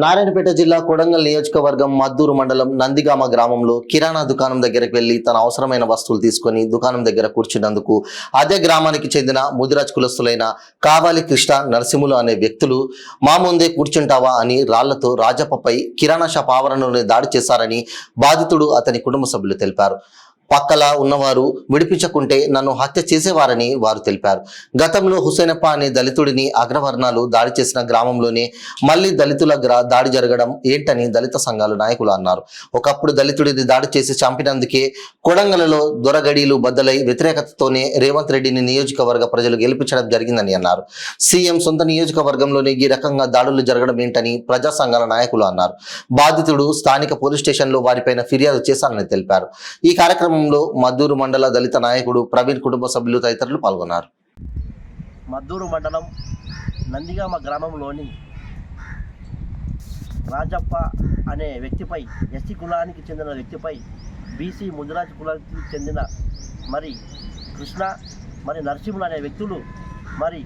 నారాయణపేట జిల్లా కొడంగల్ నియోజకవర్గం మద్దూరు మండలం నందిగామ గ్రామంలో కిరాణా దుకాణం దగ్గరికి వెళ్లి తన అవసరమైన వస్తువులు తీసుకుని దుకాణం దగ్గర కూర్చున్నందుకు అదే గ్రామానికి చెందిన ముదిరాజ్ కులస్తులైన కావాలి కృష్ణ నరసింహులు అనే వ్యక్తులు మా ముందే కూర్చుంటావా అని రాళ్లతో రాజప్పపై కిరాణా షాప్ ఆవరణలోనే దాడి చేశారని బాధితుడు అతని కుటుంబ సభ్యులు తెలిపారు. పక్కల ఉన్నవారు విడిపించకుంటే నన్ను హత్య చేసేవారని వారు తెలిపారు. గతంలో హుసేనప్ప అనే దళితుడిని అగ్రవర్ణాలు దాడి చేసిన గ్రామంలోనే మళ్లీ దళితుల దాడి జరగడం ఏంటని దళిత సంఘాల నాయకులు అన్నారు. ఒకప్పుడు దళితుడిని దాడి చేసి చంపినందుకే కొడంగలలో దొరగడీలు బద్దలై వ్యతిరేకతతోనే రేవంత్ రెడ్డిని నియోజకవర్గ ప్రజలు గెలిపించడం జరిగిందని అన్నారు. సీఎం సొంత నియోజకవర్గంలోనే ఈ రకంగా దాడులు జరగడం ఏంటని ప్రజా సంఘాల నాయకులు అన్నారు. బాధితుడు స్థానిక పోలీస్ స్టేషన్లో వారిపైన ఫిర్యాదు చేశారని తెలిపారు. ఈ కార్యక్రమం మద్దూరు మండల దళిత నాయకుడు ప్రవీణ్ కుటుంబ సభ్యులు తదితరులు పాల్గొన్నారు. మద్దూరు మండలం నందిగామ గ్రామంలోని రాజప్ప అనే వ్యక్తిపై ఎస్సీ కులానికి చెందిన వ్యక్తిపై బీసీ ముదిరాజ్ కులానికి చెందిన మరి కృష్ణ మరి నరసింహులు అనే వ్యక్తులు మరి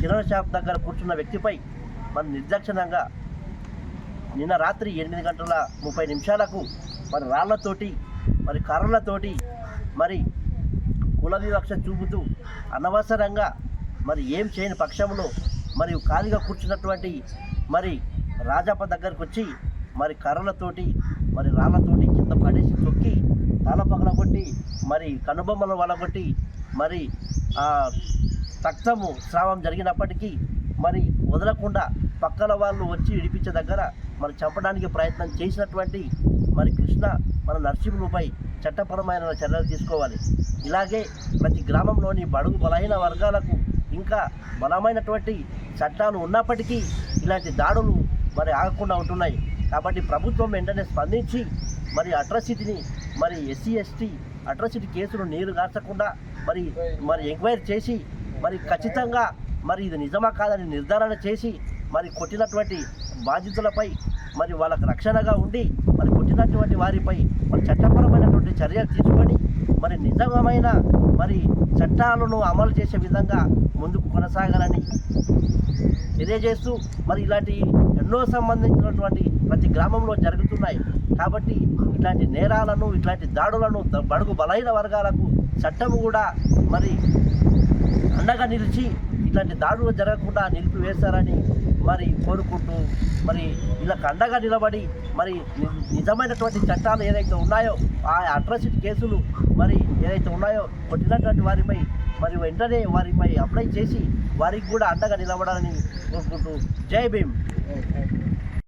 కిరాణా షాప్ దగ్గర కూర్చున్న వ్యక్తిపై మరి నిర్దాక్షిణ్యంగా నిన్న రాత్రి 8:30 మరి రాళ్లతోటి మరి కర్రలతోటి మరి కుల వివక్ష చూపుతూ అనవసరంగా మరి ఏం చేయని పక్షంలో మరి ఖాళీగా కూర్చున్నటువంటి మరి రాజప్ప దగ్గరకు వచ్చి మరి కర్రలతోటి మరి రాళ్ళతోటి కింద పడేసి తొక్కి తల పగలగొట్టి మరి కనుబొమ్మలు వలగొట్టి మరి రక్తము స్రావం జరిగినప్పటికీ మరి వదలకుండా పక్కన వాళ్ళు వచ్చి విడిపించే దగ్గర మరి చంపడానికి ప్రయత్నం చేసినటువంటి మరి కృష్ణ మన నరసింహులపై చట్టపరమైన చర్యలు తీసుకోవాలి. ఇలాగే ప్రతి గ్రామంలోని బడుగు బలహీన వర్గాలకు ఇంకా బలమైనటువంటి చట్టాలు ఉన్నప్పటికీ ఇలాంటి దాడులు మరి ఆగకుండా ఉంటున్నాయి. కాబట్టి ప్రభుత్వం వెంటనే స్పందించి మరి అట్రాసిటీని మరి ఎస్సీ ఎస్టీ అట్రాసిటీ కేసులు నీరు గార్చకుండా మరి ఎంక్వైరీ చేసి మరి ఖచ్చితంగా మరి ఇది నిజమా కాదని నిర్ధారణ చేసి మరి కొట్టినటువంటి బాధితులపై మరి వాళ్ళకు రక్షణగా ఉండి మరి కొట్టినటువంటి వారిపై మరి చట్టపరమైనటువంటి చర్యలు తీసుకొని మరి నిజమైన మరి చట్టాలను అమలు చేసే విధంగా ముందుకు కొనసాగాలని తెలియజేస్తూ మరి ఇలాంటి ఎన్నో సంబంధించినటువంటి ప్రతి గ్రామంలో జరుగుతున్నాయి. కాబట్టి ఇట్లాంటి నేరాలను ఇట్లాంటి దాడులను బడుగు బలహీన వర్గాలకు చట్టము కూడా మరి అండగా నిలిచి ఇట్లాంటి దాడులు జరగకుండా నిలిపివేస్తారని మరి కోరుకుంటూ మరి ఇలా అండగా నిలబడి మరి నిజమైనటువంటి చట్టాలు ఏదైతే ఉన్నాయో ఆ అట్రాసిటీ కేసులు మరి ఏదైతే ఉన్నాయో కొట్టినటువంటి వారిపై మరి వెంటనే వారిపై అప్లై చేసి వారికి కూడా అండగా నిలబడాలని కోరుకుంటూ జై భీమ్.